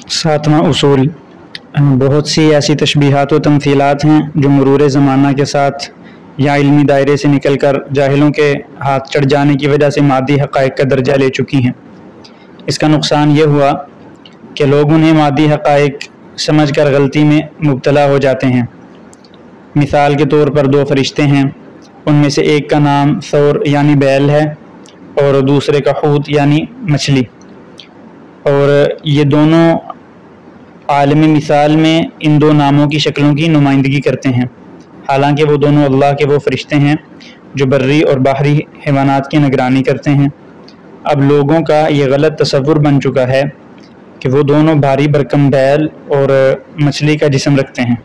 सातवां उसूल। बहुत सी ऐसी तशबीहात व तमसीलात हैं जो मरूर ज़माना के साथ या इल्मी दायरे से निकल कर जाहिलों के हाथ चढ़ जाने की वजह से मादी हक़ाइक़ का दर्जा ले चुकी हैं। इसका नुकसान ये हुआ कि लोग उन्हें मादी हक़ाइक़ समझ कर गलती में मुब्तला हो जाते हैं। मिसाल के तौर पर दो फरिश्ते हैं, उनमें से एक का नाम सौर यानी बैल है और दूसरे का हूत यानी मछली, और ये दोनों आलमी मिसाल में इन दो नामों की शक्लों की नुमाइंदगी करते हैं। हालांकि वो दोनों अल्लाह के वो फरिश्ते हैं जो बर्री और बाहरी हैवानात की निगरानी करते हैं। अब लोगों का ये गलत तसव्वुर बन चुका है कि वो दोनों भारी भरकम बैल और मछली का जिस्म रखते हैं,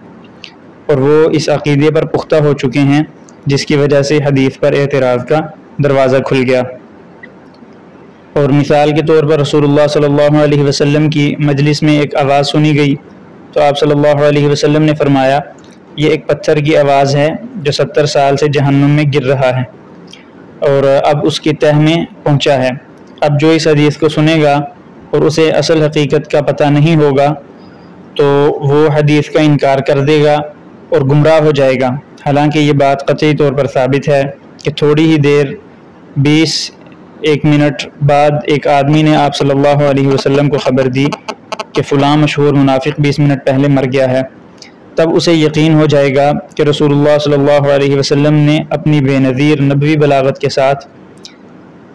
और वो इस अक़ीदे पर पुख्ता हो चुके हैं जिसकी वजह से हदीस पर एतराज़ का दरवाज़ा खुल गया। और मिसाल के तौर पर रसूलुल्लाह सल्लल्लाहु अलैहि वसल्लम की मजलिस में एक आवाज़ सुनी गई तो आप सल्लल्लाहु अलैहि वसल्लम ने फरमाया, ये एक पत्थर की आवाज़ है जो 70 साल से जहन्नुम में गिर रहा है और अब उसकी तह में पहुंचा है। अब जो इस हदीस को सुनेगा और उसे असल हकीकत का पता नहीं होगा तो वो हदीस का इनकार कर देगा और गुमराह हो जाएगा। हालांकि ये बात कतई तौर पर साबित है कि थोड़ी ही देर 20-1 मिनट बाद एक आदमी ने आप सल्लल्लाहु अलैहि वसल्लम को ख़बर दी कि फ़लाँ मशहूर मुनाफिक 20 मिनट पहले मर गया है। तब उसे यकीन हो जाएगा कि रसूलुल्लाह सल्लल्लाहु अलैहि वसल्लम ने अपनी बेनज़ीर नबवी बलागत के साथ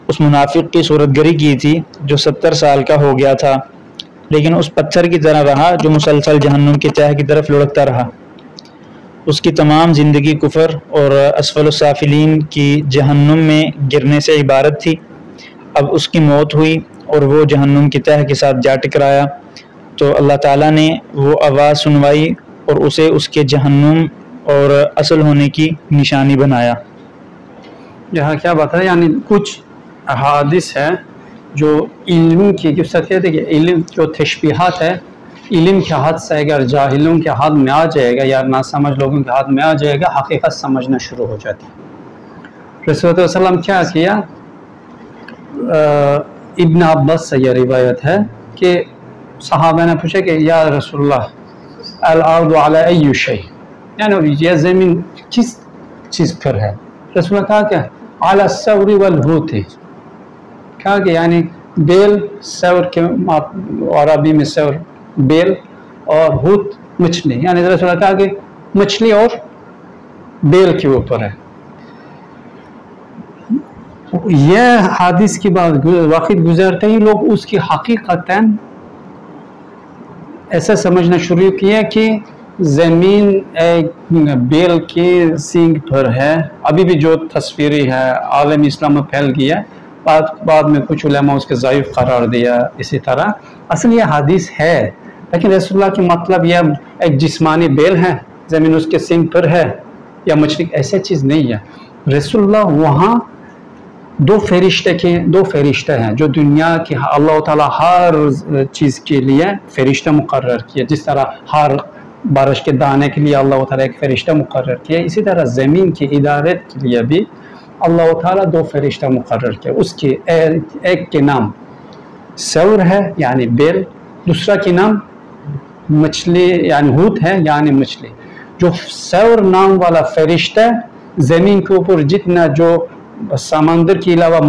उस मुनाफिक की सूरतगरी की थी जो 70 साल का हो गया था, लेकिन उस पत्थर की तरह रहा जो मुसलसल जहन्नुम की तह की तरफ लुढ़कता रहा। उसकी तमाम ज़िंदगी कुफ़र और असफलुस्साफिलीन की जहन्नुम में गिरने से इबारत थी। अब उसकी मौत हुई और वो जहन्नुम की तह के साथ जा टकराया तो अल्लाह ताला ने वो आवाज़ सुनवाई और उसे उसके जहन्नुम और असल होने की निशानी बनाया। यहाँ क्या बात है, यानी कुछ अहादीस है जो इल्म की कहते कि इल्म जो तशबीहात है इल्म के हाथ से अगर जाहिलों के हाथ में आ जाएगा या ना समझ लोगों के हाथ में आ जाएगा, हकीकत समझना शुरू हो जाती है। रसूलुल्लाह सल्लल्लाहु अलैहि वसल्लम क्या किया, इब्न अब्बास से यह रिवायत है कि सहाबा ने पूछा कि या रसूलुल्लाह अल अर्दु अला अय्यि शै, यानी यह ज़मीन किस चीज़ पर है। रसूलुल्लाह कहा क्या अला सौरी वल हूत, कहा कि यानी बेल सौर के अरबी में सौर बेल और हूत मछली, यानी रसूलुल्लाह कहा कि मछली और बेल के ऊपर है। यह हादिस की बात वक्त गुजरते ही लोग उसकी हकीकतन ऐसा समझना शुरू किया कि ज़मीन एक बेल के सींग पर है। अभी भी जो तस्वीरी है आलम इस्लाम में फैल गया, बाद में कुछ उलमा उसके ज़ईफ़ करार दिया। इसी तरह असल ये हादिस है, लेकिन रसूलुल्लाह की मतलब यह एक जिस्मानी बेल है, ज़मीन उसके सींग पर है या मछली, ऐसा चीज़ नहीं है। रसूलुल्लाह वहाँ दो फरिश्ते हैं जो दुनिया की अल्लाह ताला हर चीज़ के लिए फरिश्ता मुकर्रर किया। जिस तरह हर बारिश के दाने के लिए अल्लाह ताला एक फरिश्ता मुकर्रर किया, इसी तरह ज़मीन की इदारत के लिए भी अल्लाह ताला दो फरिश्ता मुकर्रर किया। उसके एक के नाम सौर है यानी बेल, दूसरा के नाम मछली यानी हूत है यानी मछली। जो सौर नाम वाला फरिश्ता ज़मीन के ऊपर जितना जो समंदर के अलावा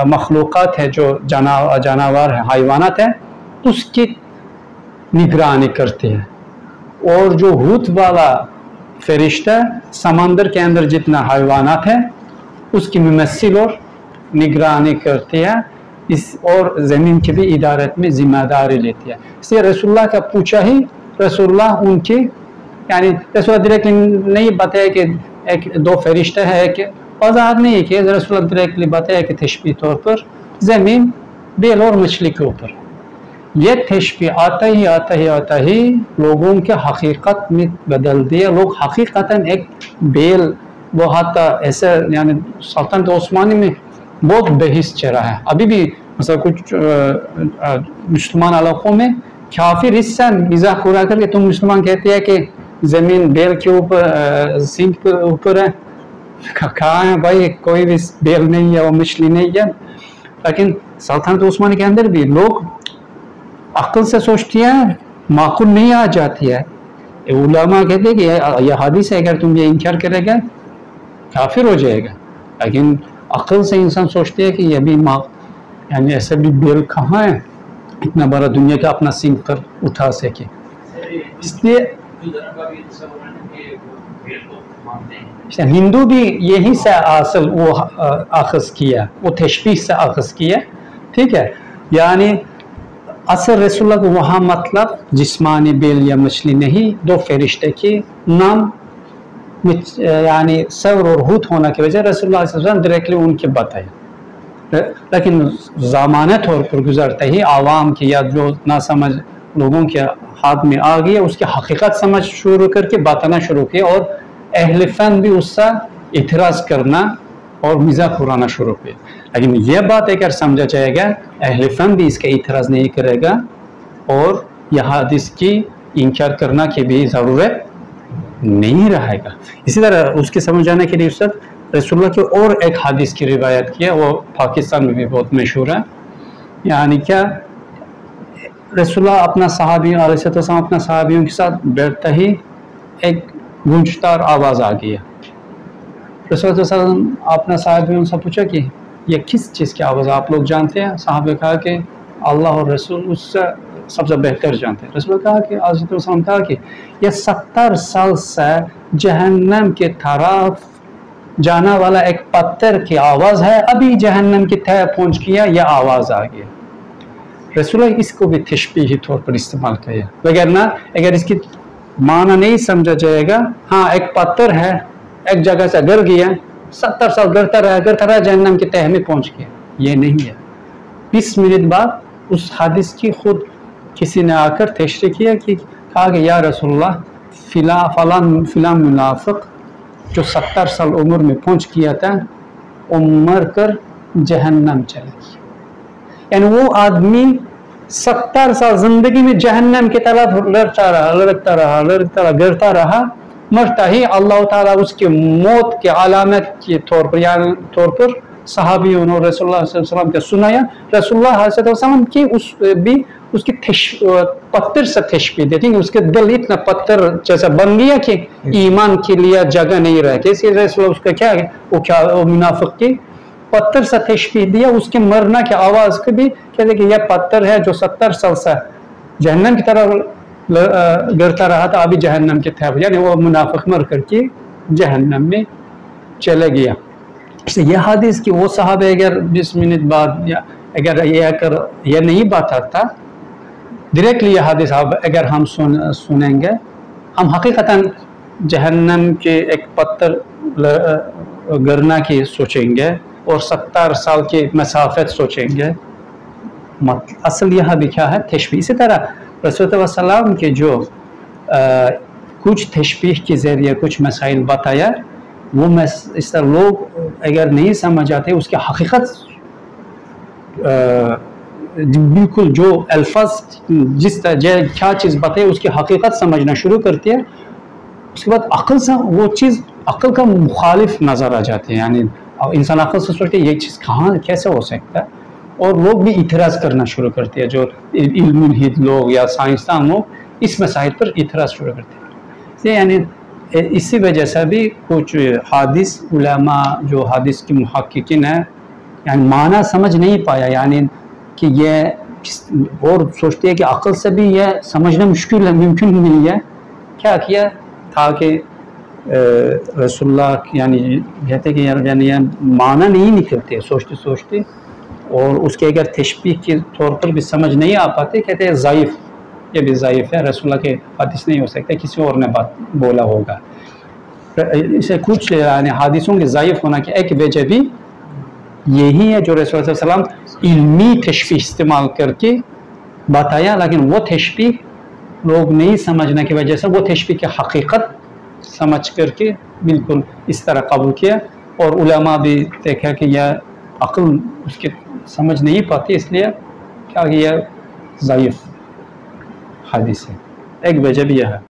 मखलूक़ात है, जो जानवर है, हैवानात है, उसकी निगरानी करते हैं। और जो हूत वाला फरिश्ता समंदर के अंदर जितना हैवानात है उसकी मुमस्सिल और निगरानी करते हैं और ज़मीन की भी इदारत में ज़िम्मेदारी लेती है। इसलिए रसूलुल्लाह का पूछा ही रसूलुल्लाह उनकी यानी रसूलुल्लाह डायरेक्टली नहीं बताया कि एक दो फरिश्ता है, कि वज़ाहत नहीं कि रसूलुल्लाह डायरेक्टली बताया कि तशबीह तौर पर ज़मीन बेल और मछली के ऊपर। यह तशबीह आता ही लोगों के हकीकत में बदल दिया। लोग हकीकतन एक बेल वो हाथा ऐसा यानी सल्तनत ओस्मानी में बहुत बहस चला है। अभी भी मतलब कुछ मुसलमान इलाकों में काफिर हिस्सा मजाक उड़ा करके तुम मुसलमान कहते हैं कि ज़मीन बेल के ऊपर सिंह के ऊपर है। कहाँ है भाई, कोई भी बेल नहीं है और मछली नहीं है। लेकिन सल्तनत उस्मानी के अंदर भी लोग عقل سے سوچتی ہے معقول نہیں آ جاتی ہے. علماء کہتے ہیں کہ یہ حدیث ہے، اگر تم یہ انکار کرے گا کافر ہو جائے گا. لیکن عقل سے انسان سوچتے ہے کہ یہ بھی یعنی ایسا بھی بیل کہاں ہے اتنا بڑا دنیا کا اپنا سنگ پر اٹھا سکے. اس لیے ہندو بھی یہی سے اصل وہ اخذ کیا، وہ تشبیہ سے اخذ کیا. ٹھیک ہے، یعنی اصل رسول اللہ کو وہاں مطلب جسمانی بیل یا مچھلی نہیں، دو فرشتے کی نام یعنی سور اور ہوت ہونے کی وجہ رسول اللہ صلی اللہ علیہ وسلم ڈائریکٹلی ان کے بتائے. لیکن زمانہ طور پر گزرتے ہی عوام کی یا جو نہ سمجھ لوگوں کے ہاتھ میں آ گیا، اس کی حقیقت سمجھ شروع کر کے بتانا شروع کیا، اور اہل فن بھی اس سے اعتراض کرنا اور مذاق اڑانا شروع کیا. لیکن یہ بات اگر سمجھا جائے گا اہل فن بھی اس کا اعتراض نہیں کرے گا، اور یہ حدیث کی انکار کرنا کی بھی ضرورت نہیں رہے گا. اسی طرح اس کے سمجھانے کے لیے استاد رسول اللہ کی اور ایک حدیث کی روایت کیا، وہ پاکستان میں بھی بہت مشہور ہے. یعنی کیا، رسول اللہ اپنا صحابی علیہ السلام اپنا صحابیوں کے ساتھ بیٹھتا ہی ایک گونجدار آواز آ گیا. رسول اللہ صلی اللہ علیہ وسلم اپنا صحابیوں سے پوچھا کہ یہ کس چیز کی آواز آپ لوگ جانتے ہیں؟ صحابہ کہا کہ اللہ اور رسول اس سے سب سے بہتر جانتے ہیں. رسول اللہ کہا کہ علیہ السلام کہا کہ یہ 70 سال سے جہنم کے طرف جانا والا ایک پتھر کی آواز ہے، ابھی جہنم کی تہہ پہنچ گیا، یہ آواز آ گیا. رسول اللہ اس کو بھی تشبیہی طور پر استعمال کیا، وگرنہ اگر اس کی معنی نہیں سمجھا جائے گا، ہاں ایک پتھر ہے ایک جگہ سے گر گیا، 70 سال گرتا رہا جہنم کی تہہ میں پہنچ گیا، یہ نہیں ہے. 20 منٹ بعد اس حدیث کی خود کسی نے آ کر تشریح کیا کہ کہا کہ یا رسول اللہ فلاں منافق جو 70 سال عمر میں پہنچ گیا تھا، وہ مر کر جہنم چلا گیا. یعنی وہ آدمی 70 سال زندگی میں جہنم کی طرف لڑکتا رہا گرتا رہا، مرتا ہی اللہ تعالیٰ اس کی موت کے علامت کے طور پر صحابیوں اور رسول اللہ صلی اللہ علیہ وسلم کے سنایا. رسول اللہ صلی اللہ علیہ وسلم کی اس کی پتھر سے تشبیہ دیتے ہیں کہ اس کے دل اتنا پتھر جیسا بن گیا کہ ایمان کے لیے جگہ نہیں رہے. اسی رسول اللہ اس کا کیا ہے، وہ منافق کی پتھر سے تشبیہ دیا. اس کے مرنا کی آواز کو بھی کہتے کہ یہ پتھر ہے جو 70 سال سے جہنم کی طرف گرتا رہا تھا، ابھی جہنم کے تھے، یعنی وہ منافق مر کر کے جہنم میں چلے گیا. یہ حدیث کی وہ صحابہ اگر 20 منٹ بعد اگر یہ نہیں بتاتا ڈائریکٹلی یہ حدیث اگر ہم سنیں گے، ہم حقیقتاً جہنم کے ایک پتھر گرنا کی سوچیں گے اور 70 سال کی مسافت سوچیں گے. اصل یہاں بھی کیا ہے، تشبیہ. اسی طرح رسول اللہ صلی اللہ علیہ وسلم کے جو کچھ تشبیہ کے ذریعے کچھ مسائل بتایا، وہ اس طرح لوگ اگر نہیں سمجھ آتے اس کی حقیقت بالکل جو الفاظ جس طرح کیا چیز بتائے اس کی حقیقت سمجھنا شروع کرتی ہے، اس کے بعد عقل سے وہ چیز عقل کا مخالف نظر آ جاتی ہے. یعنی انسان عقل سے سوچتے یہ چیز کہاں کیسے ہو سکتا ہے، اور لوگ بھی اعتراض کرنا شروع کرتے ہیں. جو علم الہد لوگ یا سائنسدان لوگ اس مسائل پر اعتراض شروع کرتے ہیں. یعنی اسی وجہ سے بھی کچھ حدیث علماء جو حدیث کی محققین ہیں، یعنی معنی سمجھ نہیں پایا، یعنی کہ یہ اور سوچتے ہیں کہ عقل سے بھی یہ سمجھنا مشکل ہے، ممکن نہیں ہے. کیا کیا تھا کہ رسول اللہ یعنی کہتے کہ یعنی یہ معنی نہیں نکلتے سوچتے، اور اس کے اگر تشبیہ کے طور پر بھی سمجھ نہیں آ پاتے، کہتے ہیں ضعیف، یہ بھی ضعیف ہے، رسول اللہ کے حدیث نہیں ہو سکتا، کسی اور نے بات بولا ہوگا. اسے کچھ یعنی حدیثوں کے ضعیف ہونا کی ایک وجہ بھی یہی ہے جو رسول اللہ صلی اللہ علیہ وسلم علمی تشبیہ استعمال کر کے بتایا، لیکن وہ تشبیہ لوگ نہیں سمجھنے کی وجہ سے وہ تشبیہ کی حقیقت سمجھ کر کے بالکل اس طرح قبول کیا. اور علماء بھی دیکھا کہ یہ عقل اس کی سمجھ نہیں پاتی، اس لیے کیا کہ یہ ضعیف حدیث ہے. ایک وجہ بھی یہ ہے.